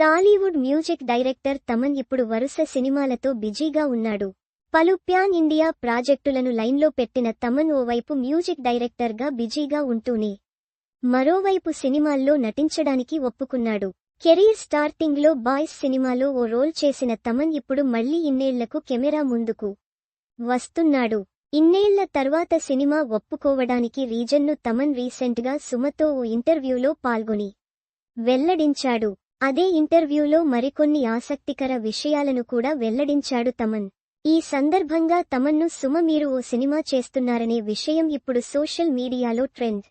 Tollywood music director Thaman ఇప్పుడు వరుస సినిమాలతో బిజీగా ఉన్నాడు. పలు ప్యాన్ ఇండియా ప్రాజెక్టులను లైన్లో పెట్టిన తమన్ ఓవైపు మ్యూజిక్ డైరెక్టర్గా బిజీగా ఉంటూనే మరోవైపు సినిమాల్లో నటించడానికి ఒప్పుకున్నాడు. కెరీర్ స్టార్టింగ్లో బాయ్స్ సినిమాలో ఓ రోల్ చేసిన తమన్ ఇప్పుడు మళ్లీ ఇన్నేళ్లకు కెమెరా ముందుకు వస్తున్నాడు. ఇన్నేళ్ల తర్వాత సినిమా ఒప్పుకోవడానికి రీజన్ను తమన్ రీసెంట్గా సుమతో ఓ ఇంటర్వ్యూలో పాల్గొని వెల్లడించాడు. అదే ఇంటర్వ్యూలో మరికొన్ని ఆసక్తికర విషయాలను కూడా వెల్లడించాడు తమన్. ఈ సందర్భంగా తమన్ను సుమ మీరు ఓ సినిమా చేస్తున్నారనే విషయం ఇప్పుడు సోషల్ మీడియాలో ట్రెండ్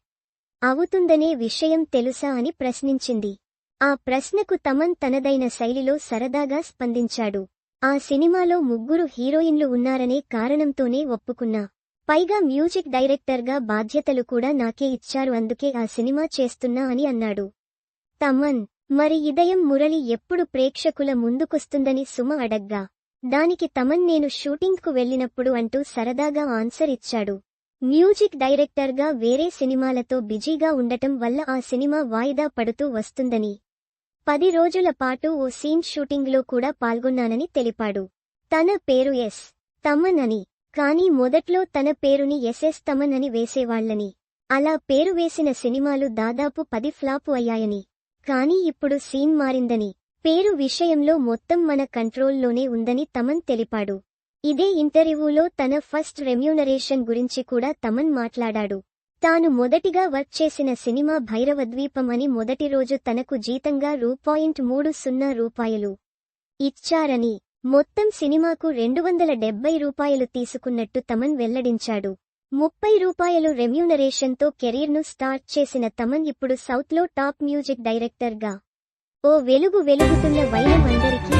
అవుతుందనే విషయం తెలుసా అని ప్రశ్నించింది. ఆ ప్రశ్నకు తమన్ తనదైన శైలిలో సరదాగా స్పందించాడు. ఆ సినిమాలో 3 హీరోయిన్లు ఉన్నారనే కారణంతోనే ఒప్పుకున్నా. పైగా మ్యూజిక్ డైరెక్టర్గా బాధ్యతలు కూడా నాకే ఇచ్చారు, అందుకే ఆ సినిమా చేస్తున్నా అని అన్నాడు తమన్. మరి ఇదయం మురళి ఎప్పుడు ప్రేక్షకుల ముందుకొస్తుందని సుమ అడగ్గా దానికి తమన్ నేను షూటింగ్కు వెళ్లినప్పుడు అంటూ సరదాగా ఆన్సర్ ఇచ్చాడు. మ్యూజిక్ డైరెక్టర్గా వేరే సినిమాలతో బిజీగా ఉండటం వల్ల ఆ సినిమా వాయిదా పడుతూ వస్తుందని, 10 రోజుల పాటు ఓ సీన్ షూటింగ్లో కూడా పాల్గొన్నానని తెలిపాడు. తన పేరు ఎస్. తమన్ అని, కానీ మొదట్లో తన పేరుని ఎస్ఎస్ తమన్ అని వేసేవాళ్లని, అలా పేరు వేసిన సినిమాలు దాదాపు 10 ఫ్లాపు అయ్యాయని, కానీ ఇప్పుడు సీన్ మారిందని, పేరు విషయంలో మొత్తం మన కంట్రోల్లోనే ఉందని తమన్ తెలిపాడు. ఇదే ఇంటర్వ్యూలో తన ఫస్ట్ రెమ్యూనరేషన్ గురించి కూడా తమన్ మాట్లాడాడు. తాను మొదటిగా వర్క్ చేసిన సినిమా భైరవద్వీపం అని మొదటి రోజు తనకు జీతంగా రూ. ఇచ్చారని, మొత్తం సినిమాకు రూ. 270 తీసుకున్నట్టు తమన్ వెల్లడించాడు. రూ. 30 రెమ్యూనరేషన్తో కెరీర్ను స్టార్ట్ చేసిన తమన్ ఇప్పుడు సౌత్లో టాప్ మ్యూజిక్ డైరెక్టర్గా ఓ వెలుగు వెలుగుతున్న వైనం అందరికీ